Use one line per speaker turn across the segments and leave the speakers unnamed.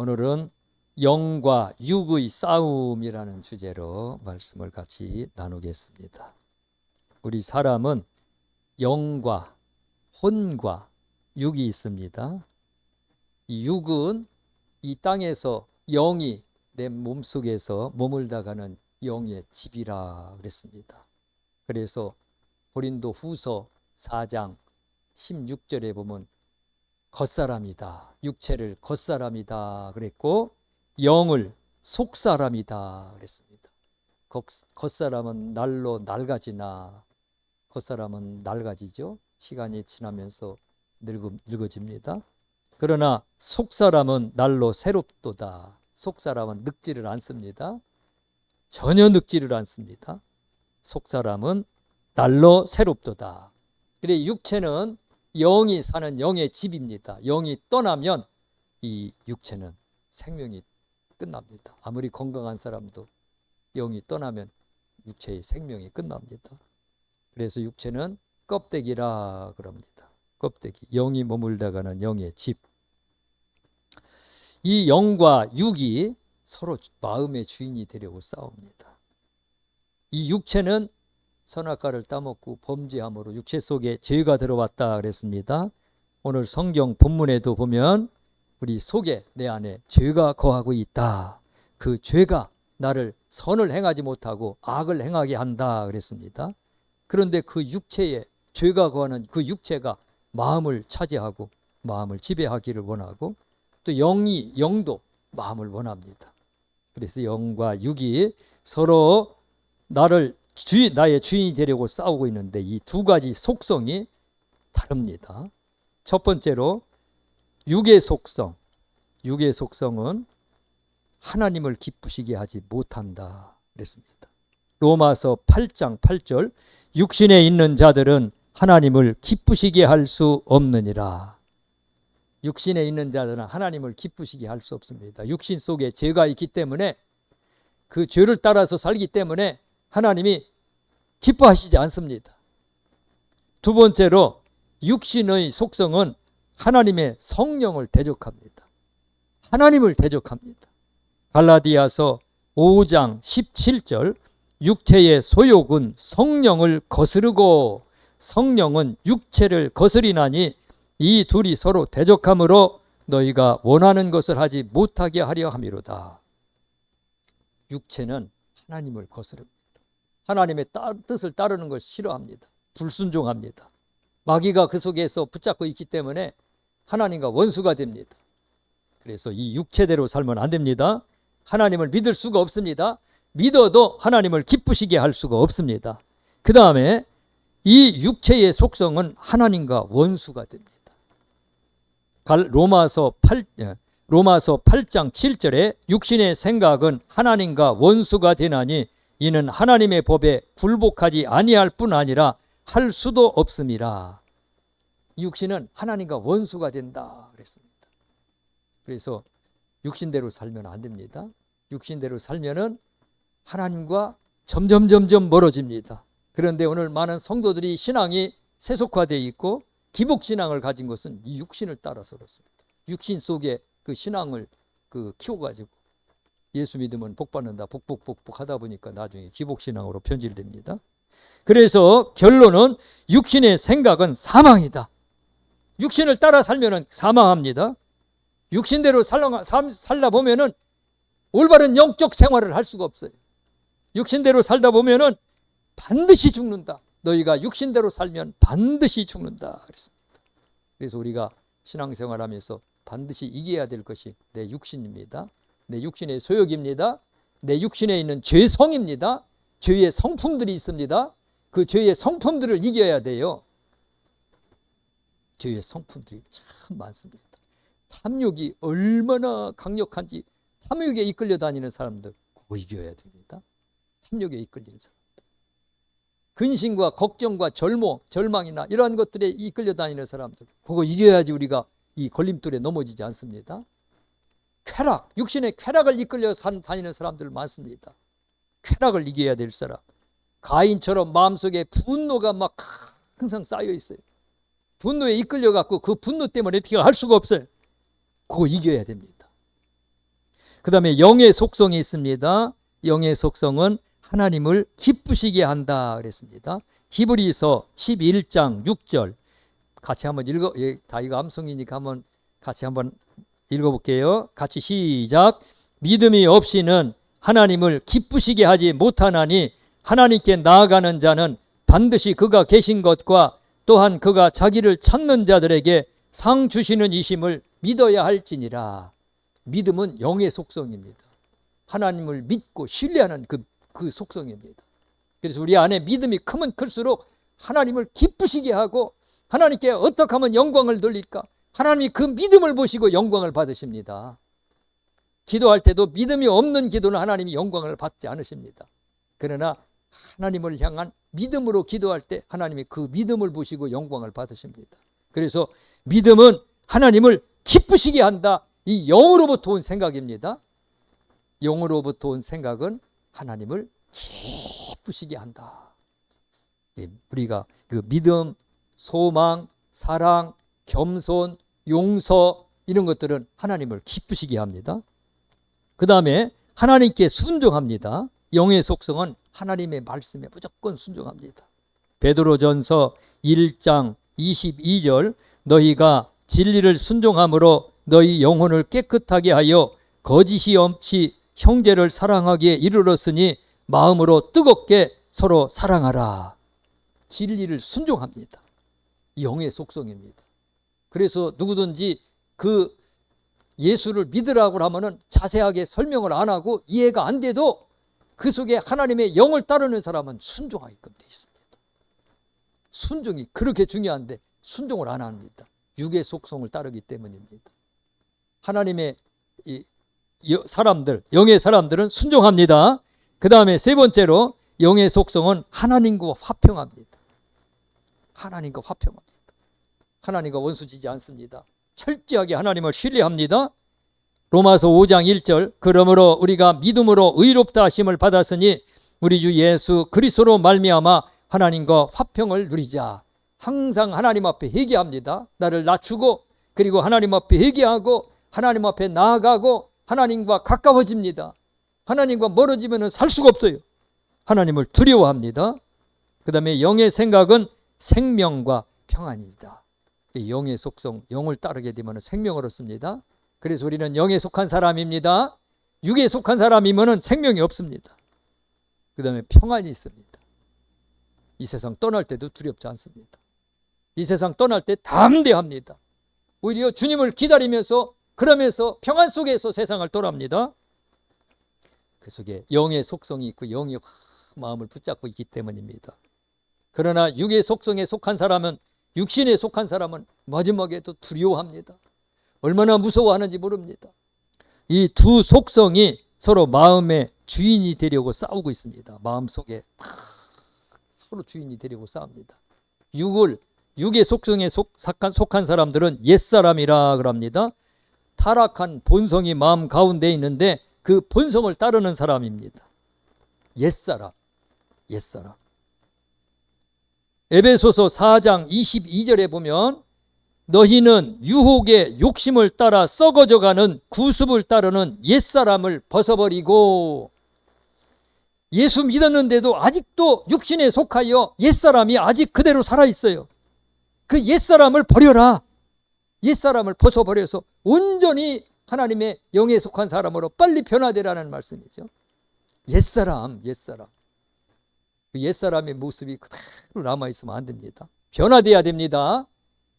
오늘은 영과 육의 싸움이라는 주제로 말씀을 같이 나누겠습니다. 우리 사람은 영과 혼과 육이 있습니다. 이 육은 이 땅에서 영이 내 몸속에서 머물다가는 영의 집이라 그랬습니다. 그래서 고린도 후서 4장 16절에 보면 겉사람이다, 육체를 겉사람이다 그랬고 영을 속사람이다 그랬습니다. 겉사람은 날로 낡아지나, 겉사람은 낡아지죠. 시간이 지나면서 늙어집니다. 그러나 속사람은 날로 새롭도다. 속사람은 늙지를 않습니다. 전혀 늙지를 않습니다. 속사람은 날로 새롭도다. 그래, 육체는 영이 사는 영의 집입니다. 영이 떠나면 이 육체는 생명이 끝납니다. 아무리 건강한 사람도 영이 떠나면 육체의 생명이 끝납니다. 그래서 육체는 껍데기라 그럽니다. 껍데기. 영이 머물다가는 영의 집. 이 영과 육이 서로 마음의 주인이 되려고 싸웁니다. 이 육체는 선악과를 따먹고 범죄함으로 육체 속에 죄가 들어왔다 그랬습니다. 오늘 성경 본문에도 보면 우리 속에, 내 안에 죄가 거하고 있다. 그 죄가 나를 선을 행하지 못하고 악을 행하게 한다 그랬습니다. 그런데 그 육체에 죄가 거하는 그 육체가 마음을 차지하고 마음을 지배하기를 원하고 또 영도 마음을 원합니다. 그래서 영과 육이 서로 나의 주인이 되려고 싸우고 있는데 이 두 가지 속성이 다릅니다. 첫 번째로 육의 속성. 육의 속성은 하나님을 기쁘시게 하지 못한다 그랬습니다. 로마서 8장 8절 육신에 있는 자들은 하나님을 기쁘시게 할 수 없느니라. 육신에 있는 자들은 하나님을 기쁘시게 할 수 없습니다. 육신 속에 죄가 있기 때문에 그 죄를 따라서 살기 때문에 하나님이 기뻐하시지 않습니다. 두 번째로 육신의 속성은 하나님의 성령을 대적합니다. 하나님을 대적합니다. 갈라디아서 5장 17절 육체의 소욕은 성령을 거스르고 성령은 육체를 거스리나니 이 둘이 서로 대적함으로 너희가 원하는 것을 하지 못하게 하려 함이로다. 육체는 하나님을 거스릅니다. 하나님의 뜻을 따르는 걸 싫어합니다. 불순종합니다. 마귀가 그 속에서 붙잡고 있기 때문에 하나님과 원수가 됩니다. 그래서 이 육체대로 살면 안 됩니다. 하나님을 믿을 수가 없습니다. 믿어도 하나님을 기쁘시게 할 수가 없습니다. 그 다음에 이 육체의 속성은 하나님과 원수가 됩니다. 로마서 8장 7절에 육신의 생각은 하나님과 원수가 되나니 이는 하나님의 법에 굴복하지 아니할 뿐 아니라 할 수도 없음이라. 육신은 하나님과 원수가 된다 그랬습니다. 그래서 육신대로 살면 안 됩니다. 육신대로 살면은 하나님과 점점 멀어집니다. 그런데 오늘 많은 성도들이 신앙이 세속화되어 있고 기복신앙을 가진 것은 이 육신을 따라서 그렇습니다. 육신 속에 그 신앙을 키워가지고 예수 믿으면 복받는다, 복복 하다 보니까 나중에 기복신앙으로 변질됩니다. 그래서 결론은 육신의 생각은 사망이다. 육신을 따라 살면 사망합니다. 육신대로 살다 보면은 올바른 영적 생활을 할 수가 없어요. 육신대로 살다 보면은 반드시 죽는다. 너희가 육신대로 살면 반드시 죽는다 그랬습니다. 그래서 우리가 신앙생활하면서 반드시 이겨야 될 것이 내 육신입니다. 내 육신의 소욕입니다. 내 육신에 있는 죄성입니다. 죄의 성품들이 있습니다. 그 죄의 성품들을 이겨야 돼요. 죄의 성품들이 참 많습니다. 탐욕이 얼마나 강력한지 탐욕에 이끌려 다니는 사람들 그거 이겨야 됩니다. 탐욕에 이끌리는 사람들. 근심과 걱정과 절망이나 이러한 것들에 이끌려 다니는 사람들 그거 이겨야지 우리가 이 걸림돌에 넘어지지 않습니다. 쾌락, 육신의 쾌락을 이끌려 다니는 사람들 많습니다. 쾌락을 이겨야 될 사람. 가인처럼 마음속에 분노가 막 항상 쌓여 있어요. 분노에 이끌려 갖고 그 분노 때문에 어떻게 할 수가 없어요. 그거 이겨야 됩니다. 그 다음에 영의 속성이 있습니다. 영의 속성은 하나님을 기쁘시게 한다 그랬습니다. 히브리서 11장 6절 같이 한번 읽어, 다 이거 암송이니까 한번 같이 한번 읽어볼게요. 같이 시작. 믿음이 없이는 하나님을 기쁘시게 하지 못하나니 하나님께 나아가는 자는 반드시 그가 계신 것과 또한 그가 자기를 찾는 자들에게 상 주시는 이심을 믿어야 할지니라. 믿음은 영의 속성입니다. 하나님을 믿고 신뢰하는 그 속성입니다. 그래서 우리 안에 믿음이 크면 클수록 하나님을 기쁘시게 하고 하나님께 어떻게 하면 영광을 돌릴까? 하나님이 그 믿음을 보시고 영광을 받으십니다. 기도할 때도 믿음이 없는 기도는 하나님이 영광을 받지 않으십니다. 그러나 하나님을 향한 믿음으로 기도할 때 하나님이 그 믿음을 보시고 영광을 받으십니다. 그래서 믿음은 하나님을 기쁘시게 한다. 이 영으로부터 온 생각입니다. 영으로부터 온 생각은 하나님을 기쁘시게 한다. 우리가 그 믿음, 소망, 사랑, 겸손, 용서 이런 것들은 하나님을 기쁘시게 합니다. 그 다음에 하나님께 순종합니다. 영의 속성은 하나님의 말씀에 무조건 순종합니다. 베드로전서 1장 22절 너희가 진리를 순종함으로 너희 영혼을 깨끗하게 하여 거짓이 없이 형제를 사랑하기에 이르렀으니 마음으로 뜨겁게 서로 사랑하라. 진리를 순종합니다. 영의 속성입니다. 그래서 누구든지 그 예수를 믿으라고 하면은 자세하게 설명을 안 하고 이해가 안 돼도 그 속에 하나님의 영을 따르는 사람은 순종하게끔 되어 있습니다. 순종이 그렇게 중요한데 순종을 안 합니다. 육의 속성을 따르기 때문입니다. 하나님의 사람들, 영의 사람들은 순종합니다. 그 다음에 세 번째로 영의 속성은 하나님과 화평합니다. 하나님과 화평합니다. 하나님과 원수지지 않습니다. 철저하게 하나님을 신뢰합니다. 로마서 5장 1절 그러므로 우리가 믿음으로 의롭다 하심을 받았으니 우리 주 예수 그리스도로 말미암아 하나님과 화평을 누리자. 항상 하나님 앞에 회개합니다. 나를 낮추고 그리고 하나님 앞에 회개하고 하나님 앞에 나아가고 하나님과 가까워집니다. 하나님과 멀어지면 살 수가 없어요. 하나님을 두려워합니다. 그 다음에 영의 생각은 생명과 평안이다. 영의 속성, 영을 따르게 되면 생명을 얻습니다. 그래서 우리는 영에 속한 사람입니다. 육에 속한 사람이면 생명이 없습니다. 그 다음에 평안이 있습니다. 이 세상 떠날 때도 두렵지 않습니다. 이 세상 떠날 때 담대합니다. 오히려 주님을 기다리면서 그러면서 평안 속에서 세상을 떠납니다. 그 속에 영의 속성이 있고 영이 마음을 붙잡고 있기 때문입니다. 그러나 육의 속성에 속한 사람은 육신에 속한 사람은 마지막에도 두려워합니다. 얼마나 무서워하는지 모릅니다. 이 두 속성이 서로 마음의 주인이 되려고 싸우고 있습니다. 마음속에 서로 주인이 되려고 싸웁니다. 육의 속성에 속한 사람들은 옛사람이라 그럽니다. 타락한 본성이 마음 가운데 있는데 그 본성을 따르는 사람입니다. 옛사람. 에베소서 4장 22절에 보면 너희는 유혹의 욕심을 따라 썩어져가는 구습을 따르는 옛사람을 벗어버리고 예수 믿었는데도 아직도 육신에 속하여 옛사람이 아직 그대로 살아있어요. 그 옛사람을 버려라. 옛사람을 벗어버려서 온전히 하나님의 영에 속한 사람으로 빨리 변화되라는 말씀이죠. 옛사람. 그 옛사람의 모습이 그대로 남아있으면 안 됩니다. 변화돼야 됩니다.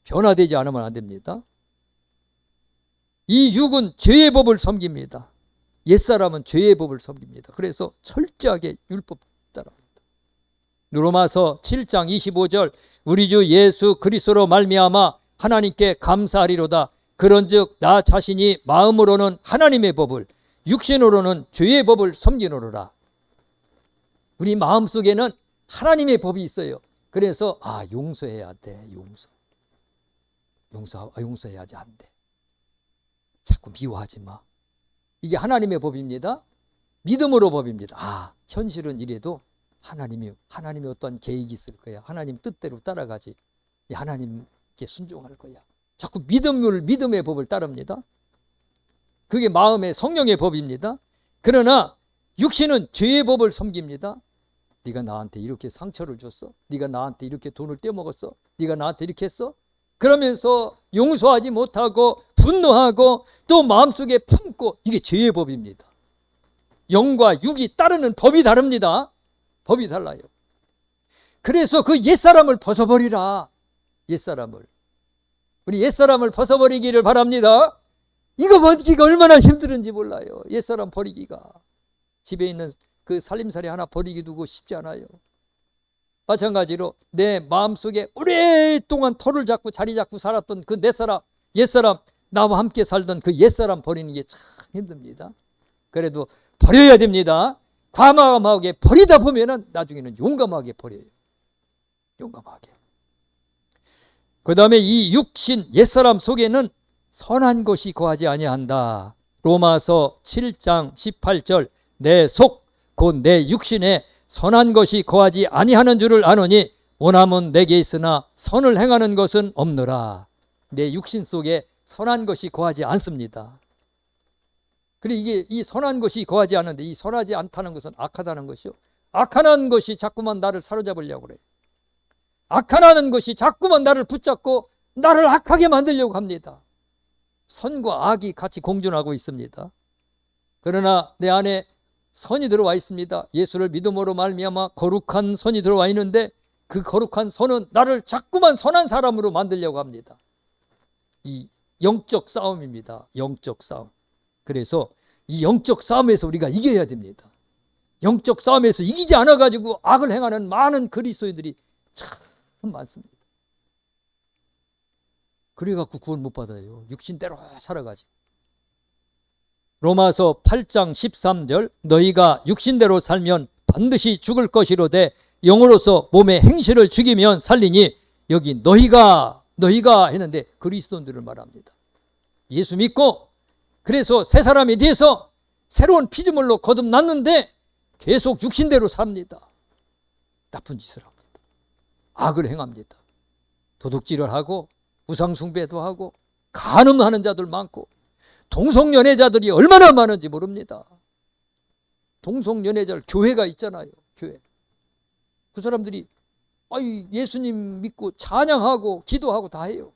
변화되지 않으면 안 됩니다. 이 육은 죄의 법을 섬깁니다. 옛사람은 죄의 법을 섬깁니다. 그래서 철저하게 율법 따릅니다. 로마서 7장 25절 우리 주 예수 그리스도로 말미암아 하나님께 감사하리로다. 그런즉 나 자신이 마음으로는 하나님의 법을 육신으로는 죄의 법을 섬기노라. 우리 마음속에는 하나님의 법이 있어요. 그래서 용서해야 돼. 용서해야지 안 돼. 자꾸 미워하지 마. 이게 하나님의 법입니다. 믿음으로 법입니다. 현실은 이래도 하나님이 어떤 계획이 있을 거야. 하나님 뜻대로 따라가지. 하나님께 순종할 거야. 자꾸 믿음의 법을 따릅니다. 그게 마음의 성령의 법입니다. 그러나 육신은 죄의 법을 섬깁니다. 네가 나한테 이렇게 상처를 줬어? 네가 나한테 이렇게 돈을 떼먹었어? 네가 나한테 이렇게 했어? 그러면서 용서하지 못하고 분노하고 또 마음속에 품고, 이게 죄의 법입니다. 영과 육이 따르는 법이 다릅니다. 법이 달라요. 그래서 그 옛사람을 벗어버리라. 옛사람을. 우리 옛사람을 벗어버리기를 바랍니다. 이거 버리기가 얼마나 힘든지 몰라요. 옛사람 버리기가. 집에 있는 그 살림살이 하나 버리기 두고 쉽지 않아요. 마찬가지로 내 마음속에 오랫동안 터를 잡고 자리 잡고 살았던 그 옛사람, 나와 함께 살던 그 옛사람 버리는 게 참 힘듭니다. 그래도 버려야 됩니다. 과감하게 버리다 보면은 나중에는 용감하게 버려요. 용감하게. 그 다음에 이 육신 옛사람 속에는 선한 것이 거하지 아니한다. 로마서 7장 18절 내 속 곧 내 육신에 선한 것이 거하지 아니하는 줄을 아노니 원함은 내게 있으나 선을 행하는 것은 없노라. 내 육신 속에 선한 것이 거하지 않습니다. 그래 이게 이 선한 것이 거하지 않는데, 이 선하지 않다는 것은 악하다는 것이요. 악하는 것이 자꾸만 나를 사로잡으려고 그래요. 악하는 것이 자꾸만 나를 붙잡고 나를 악하게 만들려고 합니다. 선과 악이 같이 공존하고 있습니다. 그러나 내 안에 선이 들어와 있습니다. 예수를 믿음으로 말미암아 거룩한 선이 들어와 있는데, 그 거룩한 선은 나를 자꾸만 선한 사람으로 만들려고 합니다. 이 영적 싸움입니다. 영적 싸움. 그래서 이 영적 싸움에서 우리가 이겨야 됩니다. 영적 싸움에서 이기지 않아가지고 악을 행하는 많은 그리스도인들이 참 많습니다. 그래갖고 구원 못 받아요. 육신대로 살아가지고. 로마서 8장 13절 너희가 육신대로 살면 반드시 죽을 것이로되 영으로서 몸의 행실을 죽이면 살리니, 여기 너희가 했는데 그리스도인들을 말합니다. 예수 믿고 그래서 새 사람이 돼서 새로운 피조물로 거듭났는데 계속 육신대로 삽니다. 나쁜 짓을 합니다. 악을 행합니다. 도둑질을 하고 우상숭배도 하고 간음하는 자들 많고 동성연애자들이 얼마나 많은지 모릅니다. 동성연애자 교회가 있잖아요. 교회. 그 사람들이 예수님 믿고 찬양하고 기도하고 다 해요.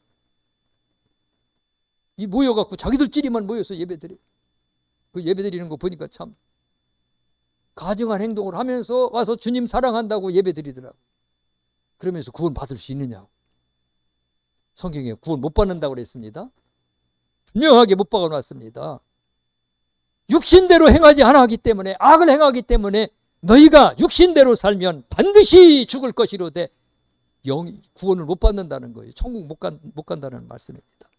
이 모여갖고 자기들끼리만 모여서 예배드려요. 그 예배드리는 거 보니까 참 가증한 행동을 하면서 와서 주님 사랑한다고 예배드리더라고요. 그러면서 구원 받을 수 있느냐고. 성경에 구원 못 받는다고 그랬습니다. 분명하게 못 박아놨습니다. 육신대로 행하지 않았기 때문에, 악을 행하기 때문에 너희가 육신대로 살면 반드시 죽을 것이로되 구원을 못 받는다는 거예요. 천국 못 간다는 말씀입니다.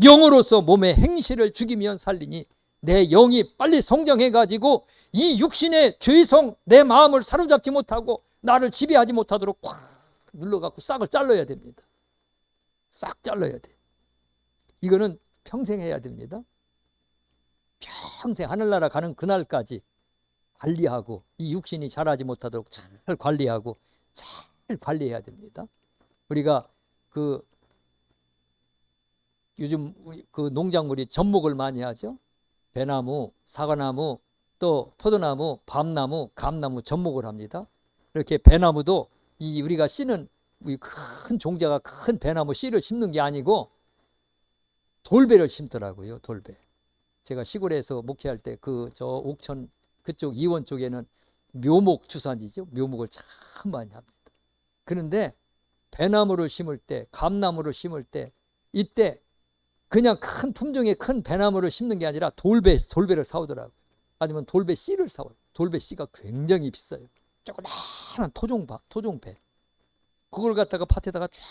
영으로서 몸의 행실을 죽이면 살리니, 내 영이 빨리 성장해가지고 이 육신의 죄성, 내 마음을 사로잡지 못하고 나를 지배하지 못하도록 꽉 눌러갖고 싹을 잘라야 됩니다. 싹 잘라야 돼. 이거는 평생 해야 됩니다. 평생 하늘나라 가는 그날까지 관리하고, 이 육신이 자라지 못하도록 잘 관리하고 잘 관리해야 됩니다. 우리가 요즘 그 농작물이 접목을 많이 하죠. 배나무, 사과나무, 또 포도나무, 밤나무, 감나무 접목을 합니다. 이렇게 배나무도 우리가 씨는 큰 종자가 큰 배나무 씨를 심는 게 아니고 돌배를 심더라고요. 돌배. 제가 시골에서 목회할 때 저 옥천 그쪽 이원 쪽에는 묘목 주산지죠. 묘목을 참 많이 합니다. 그런데 배나무를 심을 때, 감나무를 심을 때, 이때 그냥 큰 품종의 큰 배나무를 심는 게 아니라 돌배를 사오더라고요. 아니면 돌배 씨를 사와요. 돌배 씨가 굉장히 비싸요. 조그마한 토종배. 그걸 갖다가 밭에다가 쫙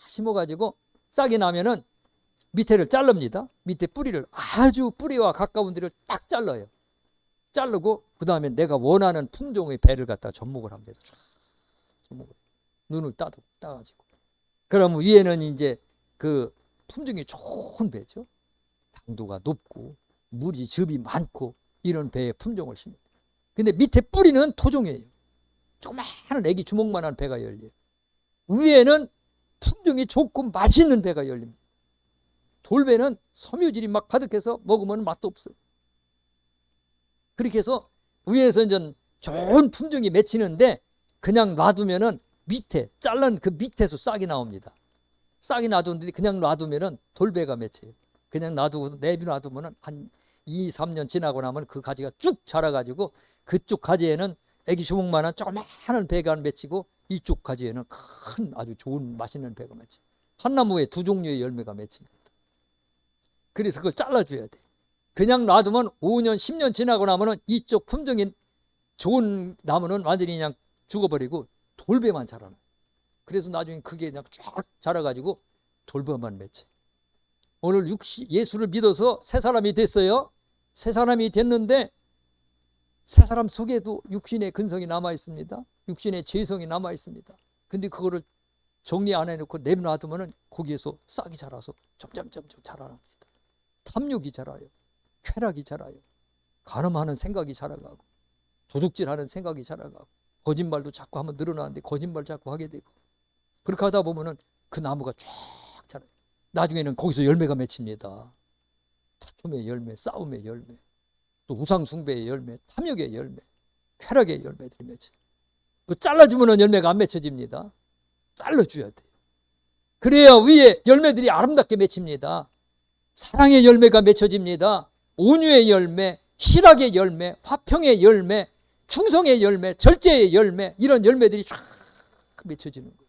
심어가지고 싹이 나면은 밑에를 자릅니다. 밑에 뿌리를, 아주 뿌리와 가까운 데를 딱 잘라요. 자르고 그 다음에 내가 원하는 품종의 배를 갖다가 접목을 합니다. 쫙 접목을. 눈을 따가지고. 그러면 위에는 이제 그 품종이 좋은 배죠. 당도가 높고 물이 즙이 많고 이런 배의 품종을 심어요. 근데 밑에 뿌리는 토종이에요. 조그마한 애기 주먹만한 배가 열려요. 위에는 품종이 좋고 맛있는 배가 열립니다. 돌배는 섬유질이 막 가득해서 먹으면 맛도 없어요. 그렇게 해서 위에서 이제 좋은 품종이 맺히는데 그냥 놔두면은 밑에 잘란 그 밑에서 싹이 나옵니다. 싹이 놔두는데 그냥 놔두면은 돌배가 맺혀요. 그냥 놔두고 내비놔두면은 한 2, 3년 지나고 나면 그 가지가 쭉 자라가지고 그쪽 가지에는 애기 주먹만한 조그마한 배가 맺히고 이쪽 가지에는 큰 아주 좋은 맛있는 배가 맺혀요. 한 나무에 2종류의 열매가 맺힙니다. 그래서 그걸 잘라줘야 돼. 그냥 놔두면 5년, 10년 지나고 나면은 이쪽 품종이 좋은 나무는 완전히 그냥 죽어버리고 돌배만 자라는. 그래서 나중에 그게 그냥 쫙 자라가지고 돌배만 맺혀. 오늘 예수를 믿어서 새 사람이 됐어요. 새 사람이 됐는데 새 사람 속에도 육신의 근성이 남아 있습니다. 육신의 죄성이 남아 있습니다. 근데 그거를 정리 안 해놓고 내놔두면은 거기에서 싹이 자라서 점점 자라납니다. 탐욕이 자라요. 쾌락이 자라요. 간음하는 생각이 자라가고 도둑질하는 생각이 자라가고 거짓말도 자꾸 하면 늘어나는데 거짓말 자꾸 하게 되고 그렇게 하다 보면은 그 나무가 쫙 자라요. 나중에는 거기서 열매가 맺힙니다. 다툼의 열매, 싸움의 열매, 또 우상숭배의 열매, 탐욕의 열매, 쾌락의 열매들이 맺혀요. 그 잘라주면은 열매가 안 맺혀집니다. 잘라줘야 돼요. 그래야 위에 열매들이 아름답게 맺힙니다. 사랑의 열매가 맺혀집니다. 온유의 열매, 실학의 열매, 화평의 열매, 충성의 열매, 절제의 열매, 이런 열매들이 쫙 맺혀지는 거예요.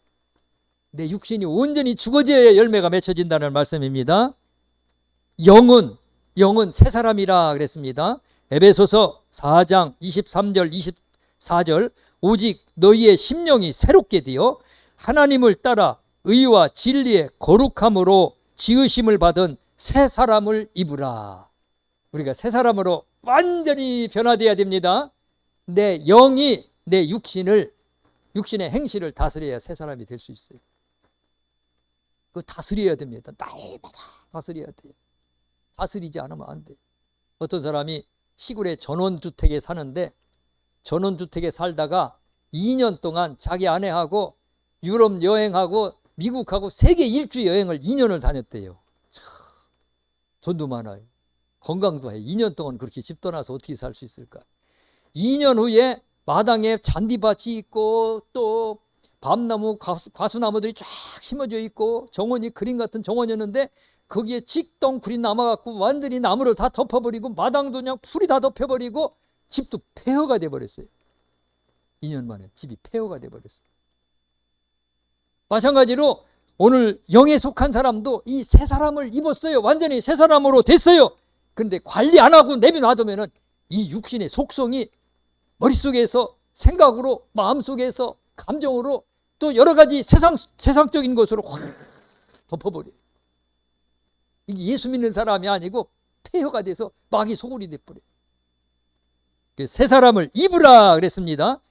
내 육신이 온전히 죽어져야 열매가 맺혀진다는 말씀입니다. 영은 새 사람이라 그랬습니다. 에베소서 4장 23절 24절 오직 너희의 심령이 새롭게 되어 하나님을 따라 의와 진리의 거룩함으로 지으심을 받은 새 사람을 입으라. 우리가 새 사람으로 완전히 변화되어야 됩니다. 내 영이 내 육신의 행실을 다스려야 새 사람이 될 수 있어요. 그거 다스려야 됩니다. 날마다 다스려야 돼요. 다스리지 않으면 안 돼요. 어떤 사람이 시골의 전원주택에 사는데 전원주택에 살다가 2년 동안 자기 아내하고 유럽 여행하고 미국하고 세계 일주 여행을 2년을 다녔대요. 돈도 많아요. 건강도 해요. 2년 동안 그렇게 집 떠나서 어떻게 살 수 있을까? 2년 후에 마당에 잔디밭이 있고 또 밤나무, 과수나무들이 쫙 심어져 있고 정원이 그림 같은 정원이었는데 거기에 직덩굴이 남아갖고 완전히 나무를 다 덮어버리고 마당도 그냥 풀이 다 덮여버리고 집도 폐허가 돼버렸어요. 2년 만에 집이 폐허가 돼버렸어요. 마찬가지로 오늘 영에 속한 사람도 이 새 사람을 입었어요. 완전히 새 사람으로 됐어요. 근데 관리 안 하고 내비놔두면은 이 육신의 속성이 머릿속에서 생각으로 마음속에서 감정으로 또 여러 가지 세상적인 것으로 확 덮어버려요. 이게 예수 믿는 사람이 아니고 폐허가 돼서 마귀 소굴이 돼버려요. 새 사람을 입으라 그랬습니다.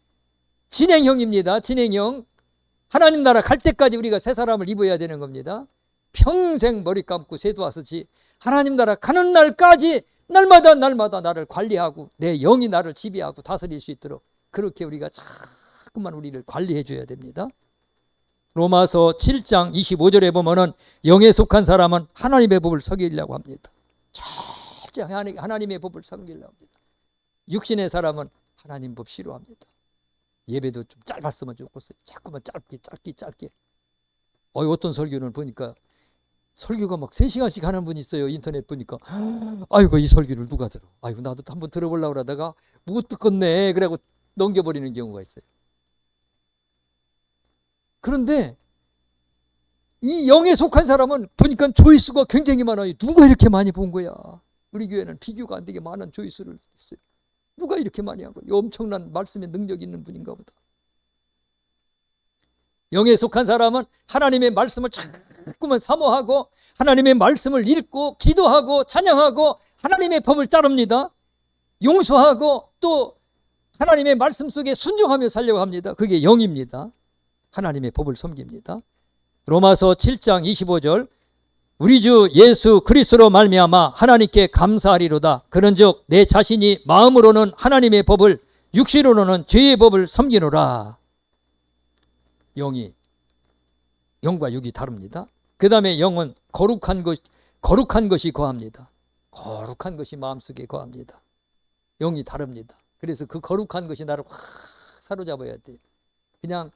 진행형입니다. 진행형. 하나님 나라 갈 때까지 우리가 새 사람을 입어야 되는 겁니다. 평생 머리 감고 쇠두하듯이 하나님 나라 가는 날까지 날마다 나를 관리하고 내 영이 나를 지배하고 다스릴 수 있도록 그렇게 우리가 자꾸만 우리를 관리해 줘야 됩니다. 로마서 7장 25절에 보면은 영에 속한 사람은 하나님의 법을 섬기려고 합니다. 철저히 하나님의 법을 섬기려고 합니다. 육신의 사람은 하나님 법 싫어합니다. 예배도 좀 짧았으면 좋겠어요. 자꾸만 짧게. 어떤 설교는 보니까 설교가 막 3시간씩 하는 분이 있어요. 인터넷 보니까. 아이고 이 설교를 누가 들어. 아이고 나도 한번 들어보려고 그러다가 못 듣겠네. 그래고 넘겨버리는 경우가 있어요. 그런데 이 영에 속한 사람은 보니까 조회수가 굉장히 많아요. 누가 이렇게 많이 본 거야. 우리 교회는 비교가 안 되게 많은 조회수를 했어요. 누가 이렇게 많이 한 거야. 엄청난 말씀의 능력이 있는 분인가 보다. 영에 속한 사람은 하나님의 말씀을 자꾸만 사모하고 하나님의 말씀을 읽고 기도하고 찬양하고 하나님의 법을 따릅니다. 용서하고 또 하나님의 말씀 속에 순종하며 살려고 합니다. 그게 영입니다. 하나님의 법을 섬깁니다. 로마서 7장 25절 우리 주 예수 그리스도로 말미암아 하나님께 감사하리로다. 그런즉 내 자신이 마음으로는 하나님의 법을 육신으로는 죄의 법을 섬기노라. 영과 육이 다릅니다. 그 다음에 영은 거룩한 거룩한 것이 거합니다. 거룩한 것이 마음속에 거합니다. 영이 다릅니다. 그래서 그 거룩한 것이 나를 확 사로잡아야 돼요. 그냥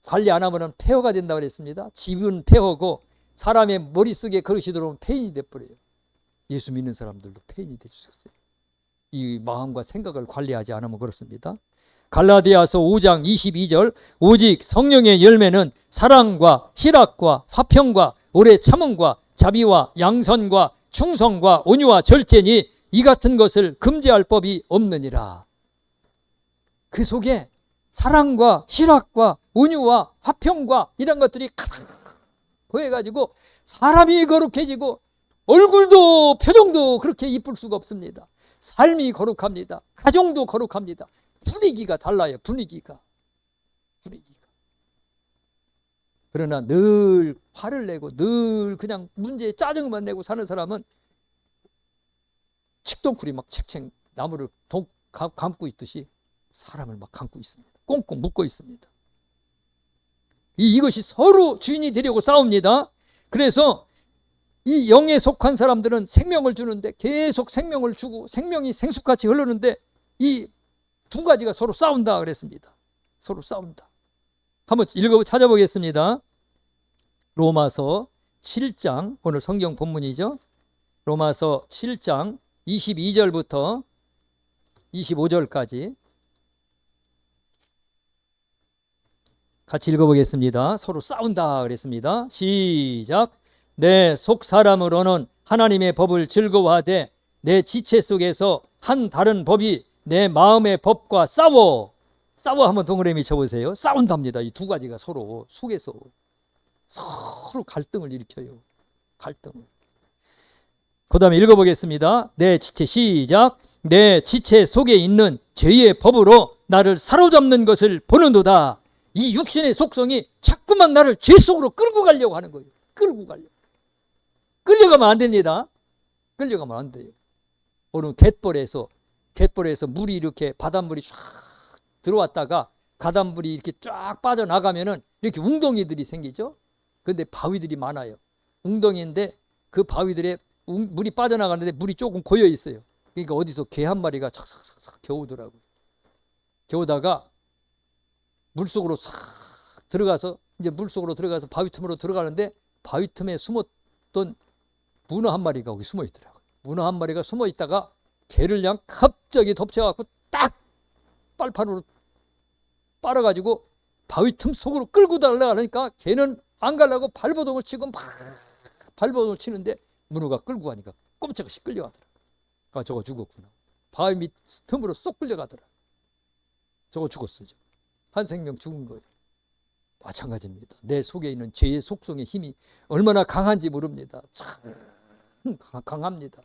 관리 안 하면 폐허가 된다고 그랬습니다. 집은 폐허고 사람의 머릿속에 그릇이 들어오면 폐인이 돼버려요. 예수 믿는 사람들도 폐인이 되주셨어요. 이 마음과 생각을 관리하지 않으면 그렇습니다. 갈라디아서 5장 22절 오직 성령의 열매는 사랑과 희락과 화평과 오래 참음과 자비와 양선과 충성과 온유와 절제니 이 같은 것을 금지할 법이 없느니라. 그 속에 사랑과 희락과 온유와 화평과 이런 것들이 가득 보여가지고 사람이 거룩해지고 얼굴도 표정도 그렇게 이쁠 수가 없습니다. 삶이 거룩합니다. 가정도 거룩합니다. 분위기가 달라요. 분위기가. 그러나 늘 화를 내고 늘 그냥 문제에 짜증만 내고 사는 사람은 칡덩쿨이 막 책책 나무를 감고 있듯이 사람을 막 감고 있습니다. 꽁꽁 묶고 있습니다. 이것이 서로 주인이 되려고 싸웁니다. 그래서 이 영에 속한 사람들은 생명을 주는데 계속 생명을 주고 생명이 생수같이 흐르는데 이 두 가지가 서로 싸운다 그랬습니다. 서로 싸운다. 한번 찾아보겠습니다. 로마서 7장, 오늘 성경 본문이죠. 로마서 7장 22절부터 25절까지 같이 읽어보겠습니다. 서로 싸운다 그랬습니다. 시작. 내 속 사람으로는 하나님의 법을 즐거워하되 내 지체 속에서 한 다른 법이 내 마음의 법과 싸워 한번 동그라미 쳐보세요. 싸운답니다. 이 두 가지가 서로 속에서 서로 갈등을 일으켜요. 갈등을. 그 다음에 읽어보겠습니다. 내 지체 시작. 내 지체 속에 있는 죄의 법으로 나를 사로잡는 것을 보는도다. 이 육신의 속성이 자꾸만 나를 죄 속으로 끌고 가려고 하는 거예요. 끌고 가려고. 끌려가면 안 됩니다. 끌려가면 안 돼요. 오늘 갯벌에서 물이 이렇게 바닷물이 쫙 들어왔다가 가단물이 이렇게 쫙 빠져나가면은 이렇게 웅덩이들이 생기죠. 근데 바위들이 많아요. 웅덩이인데 그 바위들에 물이 빠져나가는데 물이 조금 고여 있어요. 그러니까 어디서 개 한 마리가 착착착 겨우더라고요. 겨우다가 물속으로 싹 들어가서 이제 물속으로 들어가서 바위 틈으로 들어가는데 바위 틈에 숨었던 문어 한 마리가 거기 숨어 있더라고요. 문어 한 마리가 숨어 있다가 개를 그냥 갑자기 덮쳐갖고 딱 빨판으로 빨아가지고 바위 틈 속으로 끌고 달려가니까 개는 안 가려고 발버둥을 치고 막 발버둥을 치는데 문어가 끌고 가니까 꼼짝없이 끌려가더라. 아, 저거 죽었구나. 바위 밑 틈으로 쏙 끌려가더라. 저거 죽었어요. 한 생명 죽은 거예요. 마찬가지입니다. 내 속에 있는 죄의 속성의 힘이 얼마나 강한지 모릅니다. 참 강합니다.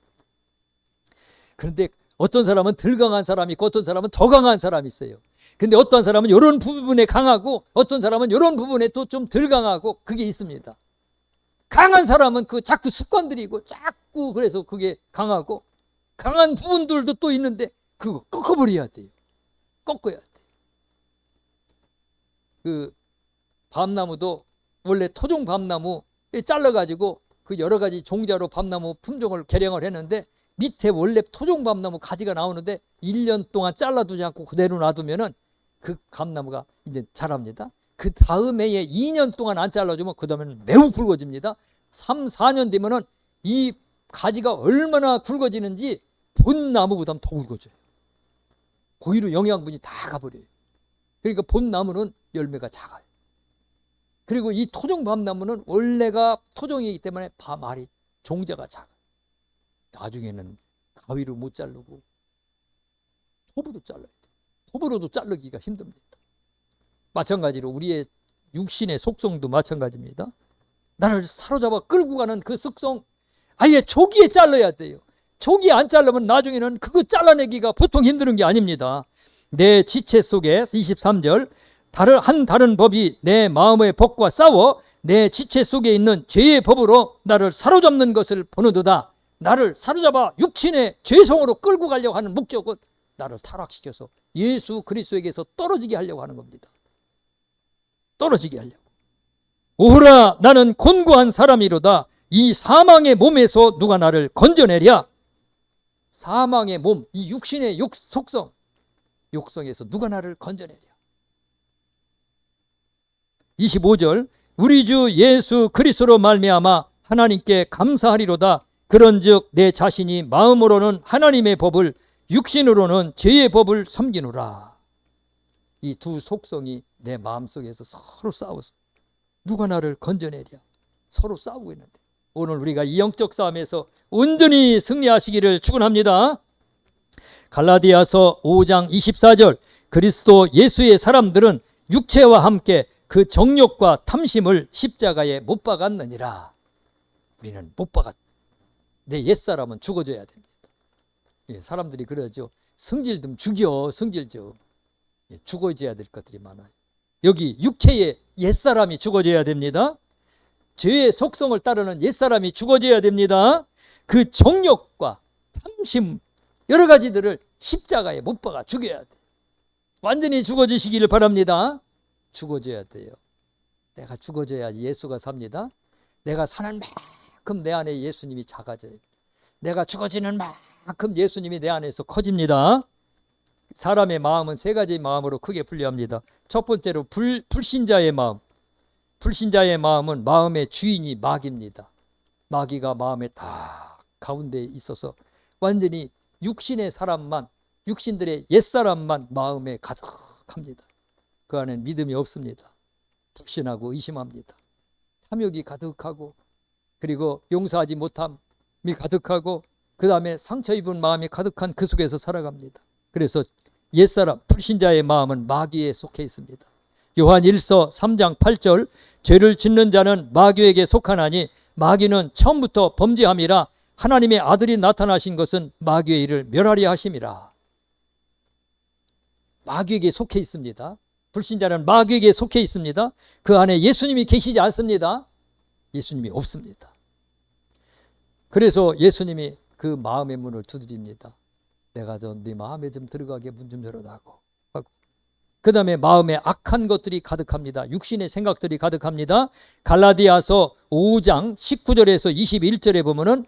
그런데 어떤 사람은 덜 강한 사람이 있고 어떤 사람은 더 강한 사람이 있어요. 근데 어떤 사람은 이런 부분에 강하고 어떤 사람은 이런 부분에 또 좀 덜 강하고 그게 있습니다. 강한 사람은 그 자꾸 습관들이고 자꾸 그래서 그게 강하고 강한 부분들도 또 있는데 그거 꺾어버려야 돼요. 꺾어야 돼. 그 밤나무도 원래 토종 밤나무 잘라가지고 그 여러 가지 종자로 밤나무 품종을 개량을 했는데 밑에 원래 토종 밤나무 가지가 나오는데 1년 동안 잘라두지 않고 그대로 놔두면은 그 감나무가 이제 자랍니다. 그 다음 해에 2년 동안 안 잘라주면 그 다음에는 매우 굵어집니다. 3, 4년 되면은 이 가지가 얼마나 굵어지는지 본 나무보다 더 굵어져요. 고의로 영양분이 다 가버려요. 그러니까 본 나무는 열매가 작아요. 그리고 이 토종 밤나무는 원래가 토종이기 때문에 알이 종자가 작아요. 나중에는 가위로 못 자르고 톱으로 잘라야 돼요. 톱으로도 자르기가 힘듭니다. 마찬가지로 우리의 육신의 속성도 마찬가지입니다. 나를 사로잡아 끌고 가는 그 속성 아예 초기에 잘라야 돼요. 초기에 안 자르면 나중에는 그거 잘라내기가 보통 힘든 게 아닙니다. 내 지체 속에 23절 다른 법이 내 마음의 법과 싸워 내 지체 속에 있는 죄의 법으로 나를 사로잡는 것을 보는도다. 나를 사로잡아 육신의 죄성으로 끌고 가려고 하는 목적은 나를 타락시켜서 예수 그리스도에게서 떨어지게 하려고 하는 겁니다. 떨어지게 하려고. 오호라 나는 곤고한 사람이로다. 이 사망의 몸에서 누가 나를 건져내랴? 사망의 몸, 이 육신의 속성, 욕성에서 누가 나를 건져내랴? 25절, 우리 주 예수 그리스도로 말미암아 하나님께 감사하리로다. 그런즉 내 자신이 마음으로는 하나님의 법을, 육신으로는 죄의 법을 섬기노라. 이 두 속성이 내 마음속에서 서로 싸워서 누가 나를 건져내랴? 서로 싸우고 있는데, 오늘 우리가 이 영적 싸움에서 온전히 승리하시기를 축원합니다. 갈라디아서 5장 24절, 그리스도 예수의 사람들은 육체와 함께 그 정욕과 탐심을 십자가에 못 박았느니라. 우리는 못 박았. 내 옛사람은 죽어져야 됩니다. 예, 사람들이 그러죠. 성질 좀 죽여, 성질 좀. 예, 죽어져야 될 것들이 많아요. 여기 육체의 옛사람이 죽어져야 됩니다. 죄의 속성을 따르는 옛사람이 죽어져야 됩니다. 그 정욕과 탐심 여러 가지들을 십자가에 못 박아 죽여야 돼. 완전히 죽어지시기를 바랍니다. 죽어져야 돼요. 내가 죽어져야지 예수가 삽니다. 내가 사는 만큼 내 안에 예수님이 작아져요. 내가 죽어지는 만큼 예수님이 내 안에서 커집니다. 사람의 마음은 세 가지 마음으로 크게 분류합니다. 첫 번째로 불신자의 마음. 불신자의 마음은 마음의 주인이 마귀입니다. 마귀가 마음에 다 가운데 있어서 완전히 육신의 사람만, 육신들의 옛사람만 마음에 가득합니다. 그 안엔 믿음이 없습니다. 불신하고 의심합니다. 탐욕이 가득하고, 그리고 용서하지 못함이 가득하고, 그 다음에 상처 입은 마음이 가득한 그 속에서 살아갑니다. 그래서 옛사람, 불신자의 마음은 마귀에 속해 있습니다. 요한 1서 3장 8절, 죄를 짓는 자는 마귀에게 속하나니 마귀는 처음부터 범죄함이라 하나님의 아들이 나타나신 것은 마귀의 일을 멸하려 하심이라. 마귀에게 속해 있습니다. 불신자는 마귀에게 속해 있습니다. 그 안에 예수님이 계시지 않습니다. 예수님이 없습니다. 그래서 예수님이 그 마음의 문을 두드립니다. 내가 네 마음에 좀 들어가게 문 좀 열어달라고 하고, 그 다음에 마음에 악한 것들이 가득합니다. 육신의 생각들이 가득합니다. 갈라디아서 5장 19절에서 21절에 보면은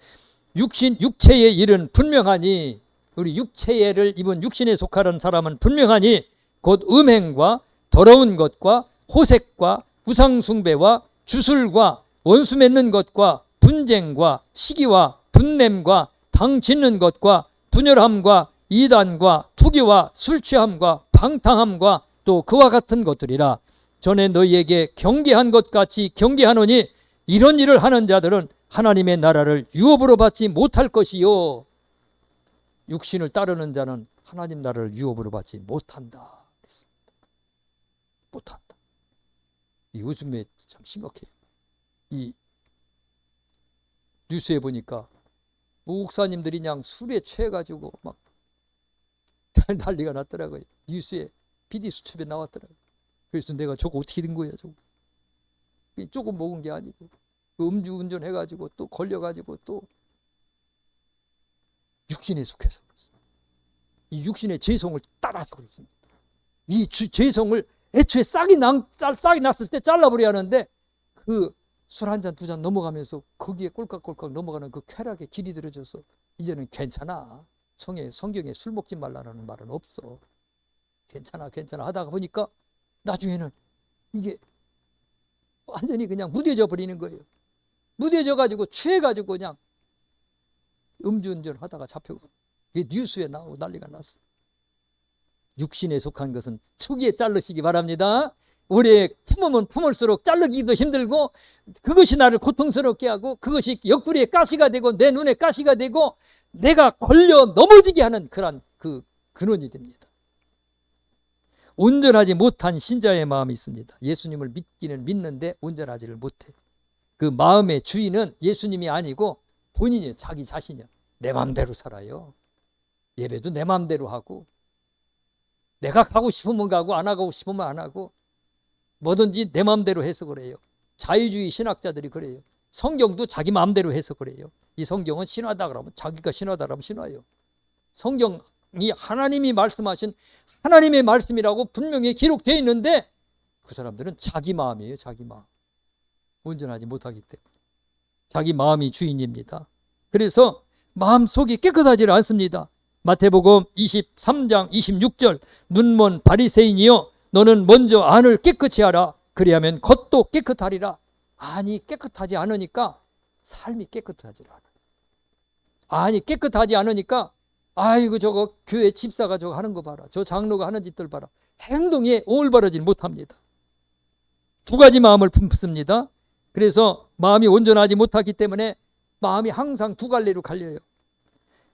육체의 일은 분명하니, 우리 육체를 입은 육신에 속하는 사람은 분명하니 곧 음행과 더러운 것과 호색과 우상숭배와 주술과 원수 맺는 것과 분쟁과 시기와 분냄과 당 짓는 것과 분열함과 이단과 투기와 술취함과 방탕함과 또 그와 같은 것들이라. 전에 너희에게 경계한 것 같이 경계하노니 이런 일을 하는 자들은 하나님의 나라를 유업으로 받지 못할 것이요. 육신을 따르는 자는 하나님 나라를 유업으로 받지 못한다. 못한다. 이 웃음에 참 심각해요. 이 뉴스에 보니까 목사님들이 그냥 술에 취해가지고 막 난리가 났더라고요. 뉴스에 PD 수첩에 나왔더라고요. 그래서 내가 저거 어떻게 된 거야, 저거. 조금 먹은 게 아니고 음주운전 해가지고 또 걸려가지고 또 육신에 속해서 이 육신의 죄성을 따라서 그렇습니다. 이 죄성을 애초에 싹이 났을 때 잘라버려야 하는데, 그 술 한 잔 두 잔 넘어가면서 거기에 꼴깍꼴깍 넘어가는 그 쾌락에 길이 들어져서 이제는 괜찮아. 성경에 술 먹지 말라는 말은 없어. 괜찮아 하다가 보니까 나중에는 이게 완전히 그냥 무뎌져 버리는 거예요. 무뎌져 가지고 취해가지고 그냥 음주운전 하다가 잡혀가. 이게 뉴스에 나오고 난리가 났어. 육신에 속한 것은 초기에 자르시기 바랍니다. 오래 품으면 품을수록 자르기도 힘들고, 그것이 나를 고통스럽게 하고, 그것이 옆구리에 가시가 되고 내 눈에 가시가 되고 내가 걸려 넘어지게 하는 그런 근원이 됩니다. 온전하지 못한 신자의 마음이 있습니다. 예수님을 믿기는 믿는데 온전하지를 못해. 그 마음의 주인은 예수님이 아니고 본인이에요. 자기 자신이요. 내 마음대로 살아요. 예배도 내 마음대로 하고, 내가 가고 싶으면 가고 안 하고 싶으면 안 하고, 뭐든지 내 마음대로 해서 그래요. 자유주의 신학자들이 그래요. 성경도 자기 마음대로 해서 그래요. 이 성경은 신화다 그러면 자기가 신화다 그러면 신화예요. 성경이 하나님이 말씀하신 하나님의 말씀이라고 분명히 기록되어 있는데 그 사람들은 자기 마음이에요. 자기 마음. 온전하지 못하기 때문에. 자기 마음이 주인입니다. 그래서 마음속이 깨끗하지 않습니다. 마태복음 23장 26절 눈먼 바리새인이여 너는 먼저 안을 깨끗이 하라. 그리하면 겉도 깨끗하리라. 안이 깨끗하지 않으니까 삶이 깨끗하지 않아요. 안이 깨끗하지 않으니까 아이고 저거 교회 집사가 저거 하는 거 봐라. 저 장로가 하는 짓들 봐라. 행동에 올바르지 못합니다. 두 가지 마음을 품습니다. 그래서 마음이 온전하지 못하기 때문에 마음이 항상 두 갈래로 갈려요.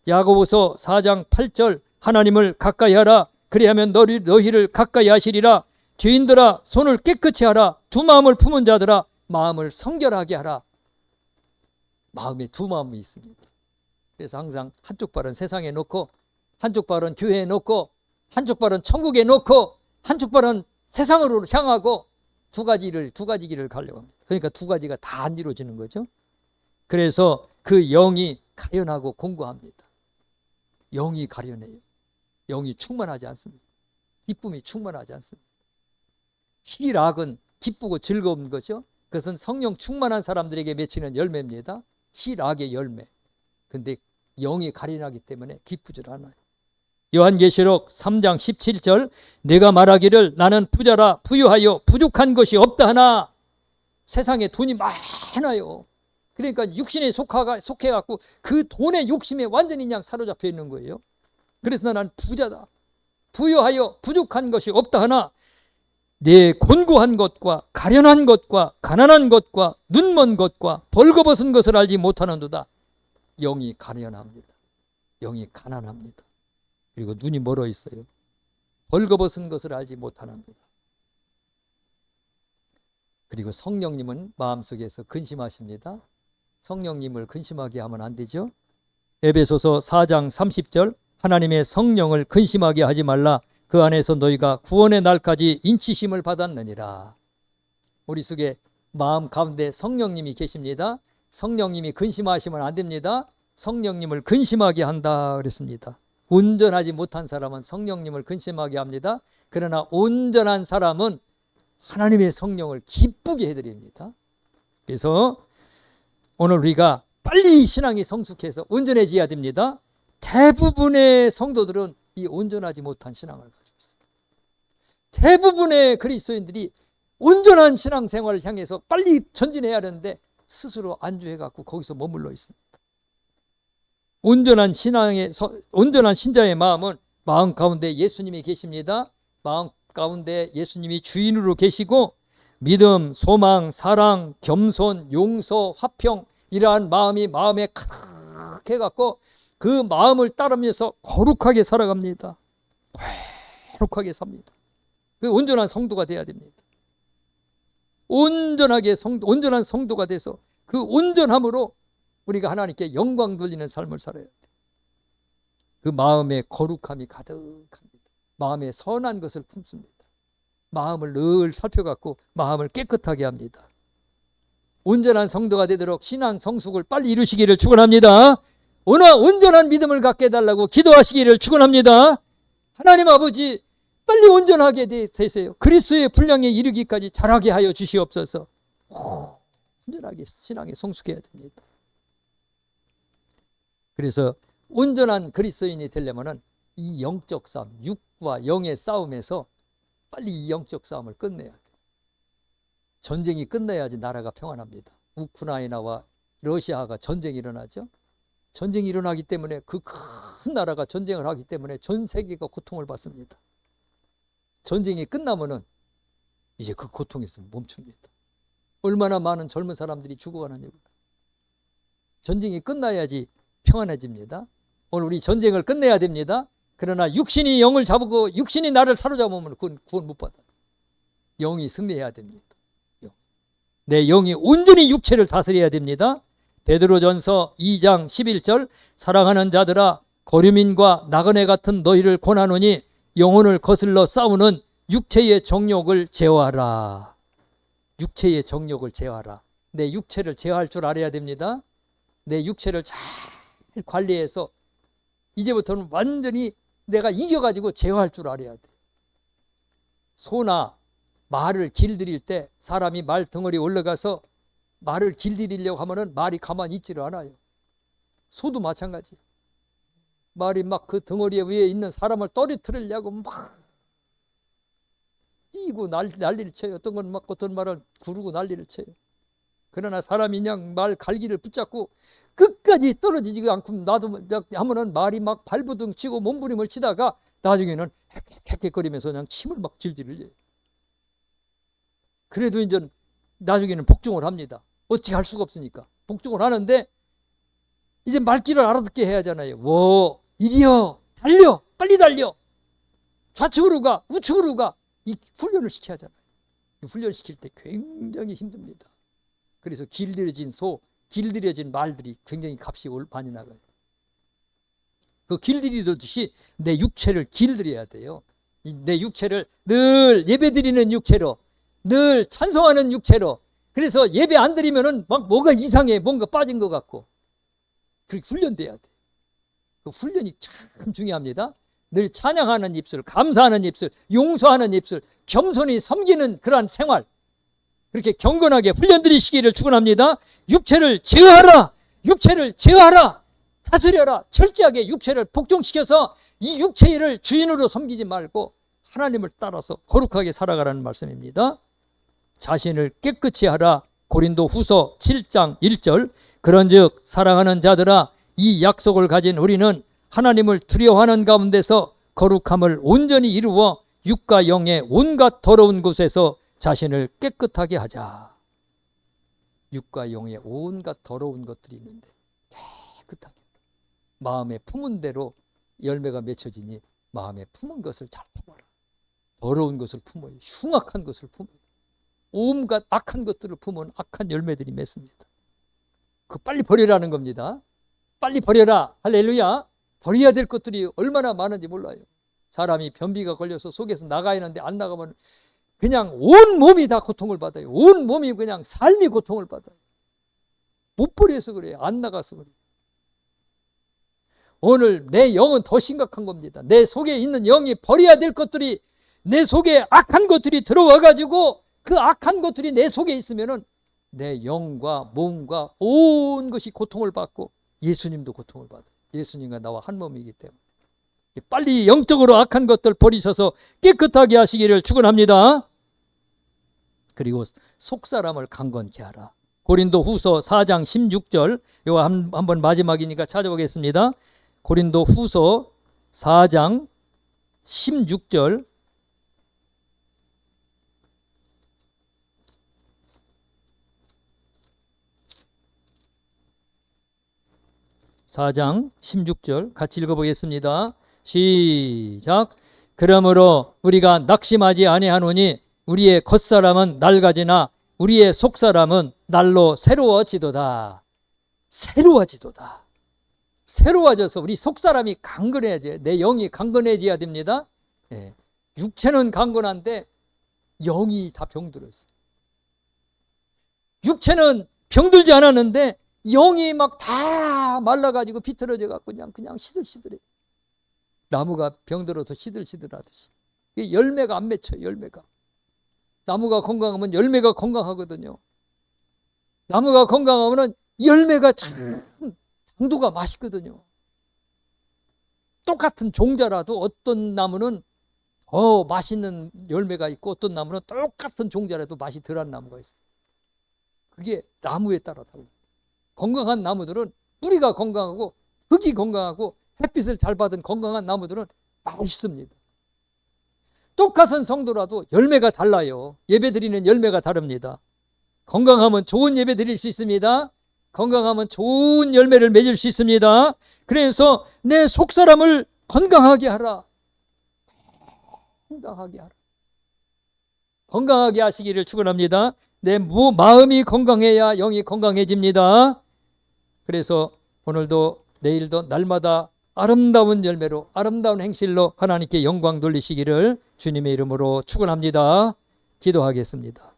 야고보서 4장 8절 하나님을 가까이 하라. 그리하면 너희를 가까이 하시리라. 죄인들아 손을 깨끗이 하라. 두 마음을 품은 자들아 마음을 성결하게 하라. 마음에 두 마음이 있습니다. 그래서 항상 한쪽 발은 세상에 놓고 한쪽 발은 교회에 놓고 한쪽 발은 천국에 놓고 한쪽 발은 세상으로 향하고 두 가지 길을 가려고 합니다. 그러니까 두 가지가 다 안 이루어지는 거죠. 그래서 그 영이 가련하고 공고합니다. 영이 가련해요. 영이 충만하지 않습니다. 기쁨이 충만하지 않습니다. 희락은 기쁘고 즐거운 거죠. 그것은 성령 충만한 사람들에게 맺히는 열매입니다. 희락의 열매. 근데 영이 가련하기 때문에 기쁘질 않아요. 요한계시록 3장 17절 내가 말하기를 나는 부자라 부유하여 부족한 것이 없다 하나 세상에 돈이 많아요. 그러니까 육신에 속해갖고 그 돈의 욕심에 완전히 그냥 사로잡혀 있는 거예요. 그래서 나는 부자다. 부유하여 부족한 것이 없다 하나 내 곤고한 것과 가련한 것과 가난한 것과 눈먼 것과 벌거벗은 것을 알지 못하는도다. 영이 가련합니다. 영이 가난합니다. 그리고 눈이 멀어 있어요. 벌거벗은 것을 알지 못하는도다. 그리고 성령님은 마음속에서 근심하십니다. 성령님을 근심하게 하면 안 되죠. 에베소서 4장 30절 하나님의 성령을 근심하게 하지 말라. 그 안에서 너희가 구원의 날까지 인치심을 받았느니라. 우리 속에 마음 가운데 성령님이 계십니다. 성령님이 근심하시면 안 됩니다. 성령님을 근심하게 한다 그랬습니다. 온전하지 못한 사람은 성령님을 근심하게 합니다. 그러나 온전한 사람은 하나님의 성령을 기쁘게 해드립니다. 그래서 오늘 우리가 빨리 신앙이 성숙해서 온전해져야 됩니다. 대부분의 성도들은 이 온전하지 못한 신앙을 가지고 있어요. 대부분의 그리스도인들이 온전한 신앙생활을 향해서 빨리 전진해야 하는데 스스로 안주해갖고 거기서 머물러 있습니다. 온전한 신자의 마음은 마음 가운데 예수님이 계십니다. 마음 가운데 예수님이 주인으로 계시고 믿음, 소망, 사랑, 겸손, 용서, 화평 이러한 마음이 마음에 가득해갖고 그 마음을 따르면서 거룩하게 살아갑니다. 거룩하게 삽니다. 그 온전한 성도가 돼야 됩니다. 온전한 성도가 돼서 그 온전함으로 우리가 하나님께 영광 돌리는 삶을 살아야 돼요. 그 마음에 거룩함이 가득합니다. 마음에 선한 것을 품습니다. 마음을 늘 살펴갖고 마음을 깨끗하게 합니다. 온전한 성도가 되도록 신앙 성숙을 빨리 이루시기를 축원합니다. 오늘 온전한 믿음을 갖게 해달라고 기도하시기를 축원합니다. 하나님 아버지 빨리 온전하게 되세요. 그리스도의 분량에 이르기까지 자라게 하여 주시옵소서. 온전하게 신앙에 성숙해야 됩니다. 그래서 온전한 그리스도인이 되려면 이 영적 싸움, 육과 영의 싸움에서 빨리 이 영적 싸움을 끝내야 돼요. 전쟁이 끝나야지 나라가 평안합니다. 우크라이나와 러시아가 전쟁이 일어나죠. 전쟁이 일어나기 때문에 그 큰 나라가 전쟁을 하기 때문에 전 세계가 고통을 받습니다. 전쟁이 끝나면은 이제 그 고통에서 멈춥니다. 얼마나 많은 젊은 사람들이 죽어가느냐입니다. 전쟁이 끝나야지 평안해집니다. 오늘 우리 전쟁을 끝내야 됩니다. 그러나 육신이 영을 잡고 육신이 나를 사로잡으면 그건 구원 못 받아요. 영이 승리해야 됩니다. 내 영이 온전히 육체를 다스려야 됩니다. 베드로전서 2장 11절 사랑하는 자들아 거류민과 나그네 같은 너희를 권하노니 영혼을 거슬러 싸우는 육체의 정욕을 제어하라. 육체의 정욕을 제어하라. 내 육체를 제어할 줄 알아야 됩니다. 내 육체를 잘 관리해서 이제부터는 완전히 내가 이겨가지고 제어할 줄 알아야 돼. 소나 말을 길들일 때 사람이 말 덩어리 올라가서 말을 길들이려고 하면은 말이 가만히 있지를 않아요. 소도 마찬가지. 말이 막 그 덩어리 위에 있는 사람을 떨어뜨리려고 막 뛰고 난리를 쳐요. 어떤 건 막 어떤 말을 구르고 난리를 쳐요. 그러나 사람이 그냥 말 갈기를 붙잡고 끝까지 떨어지지 않고 놔두면 하면은 말이 막 발부둥 치고 몸부림을 치다가 나중에는 헥헥거리면서 그냥 침을 막 질질 흘려요. 그래도 이제 나중에는 복종을 합니다. 어떻게 할 수가 없으니까 복종을 하는데 이제 말귀를 알아듣게 해야 하잖아요. 이리여, 달려, 빨리 달려, 좌측으로 가, 우측으로 가. 이 훈련을 시켜야 하잖아요. 훈련시킬 때 굉장히 힘듭니다. 그래서 길들여진 소, 길들여진 말들이 굉장히 값이 많이 나가요. 그 길들이듯이 내 육체를 길들여야 돼요. 내 육체를 늘 예배드리는 육체로, 늘 찬송하는 육체로. 그래서 예배 안 드리면은 막 뭐가 이상해, 뭔가 빠진 것 같고. 그렇게 훈련돼야 돼. 그 훈련이 참 중요합니다. 늘 찬양하는 입술, 감사하는 입술, 용서하는 입술, 겸손히 섬기는 그러한 생활. 그렇게 경건하게 훈련드리시기를 축원합니다. 육체를 제어하라. 육체를 제어하라. 다스려라. 철저하게 육체를 복종시켜서 이 육체를 주인으로 섬기지 말고 하나님을 따라서 거룩하게 살아가라는 말씀입니다. 자신을 깨끗이 하라. 고린도 후서 7장 1절. 그런즉 사랑하는 자들아, 이 약속을 가진 우리는 하나님을 두려워하는 가운데서 거룩함을 온전히 이루어 육과 영의 온갖 더러운 곳에서 자신을 깨끗하게 하자. 육과 영의 온갖 더러운 것들이 있는데 깨끗하게. 마음에 품은 대로 열매가 맺혀지니 마음에 품은 것을 잘 품어라. 더러운 것을 품어요. 흉악한 것을 품어요. 온갖 악한 것들을 품은 악한 열매들이 맺습니다. 그 빨리 버리라는 겁니다. 빨리 버려라. 할렐루야. 버려야 될 것들이 얼마나 많은지 몰라요. 사람이 변비가 걸려서 속에서 나가야 하는데 안 나가면 그냥 온 몸이 다 고통을 받아요. 온 몸이 그냥 삶이 고통을 받아요. 못 버려서 그래요. 안 나가서 그래요. 오늘 내 영은 더 심각한 겁니다. 내 속에 있는 영이 버려야 될 것들이, 내 속에 악한 것들이 들어와 가지고 그 악한 것들이 내 속에 있으면은 내 영과 몸과 온 것이 고통을 받고 예수님도 고통을 받아요. 예수님과 나와 한 몸이기 때문에 빨리 영적으로 악한 것들 버리셔서 깨끗하게 하시기를 축원합니다. 그리고 속사람을 강건케 하라. 고린도 후서 4장 16절. 이거 한번 마지막이니까 찾아보겠습니다. 고린도 후서 4장 16절. 4장 16절 같이 읽어보겠습니다. 시작. 그러므로 우리가 낙심하지 아니하노니 우리의 겉사람은 낡아지나 우리의 속사람은 날로 새로워지도다. 새로워지도다. 새로워져서 우리 속사람이 강건해야지. 내 영이 강건해져야 됩니다. 예. 육체는 강건한데 영이 다 병들었어요. 육체는 병들지 않았는데 영이 막 다 말라가지고 비틀어져갖고 그냥 시들시들해. 나무가 병들어서 시들시들하듯이. 열매가 안 맺혀요. 열매가. 나무가 건강하면 열매가 건강하거든요. 나무가 건강하면 열매가 참 당도가 맛있거든요. 똑같은 종자라도 어떤 나무는 더 맛있는 열매가 있고 어떤 나무는 똑같은 종자라도 맛이 덜한 나무가 있어요. 그게 나무에 따라 달라요. 건강한 나무들은 뿌리가 건강하고 흙이 건강하고 햇빛을 잘 받은 건강한 나무들은 맛있습니다. 똑같은 성도라도 열매가 달라요. 예배드리는 열매가 다릅니다. 건강하면 좋은 예배 드릴 수 있습니다. 건강하면 좋은 열매를 맺을 수 있습니다. 그래서 내 속사람을 건강하게 하라. 건강하게 하라. 건강하게 하시기를 축원합니다. 내 마음이 건강해야 영이 건강해집니다. 그래서 오늘도 내일도 날마다 아름다운 열매로 아름다운 행실로 하나님께 영광 돌리시기를 주님의 이름으로 축원합니다. 기도하겠습니다.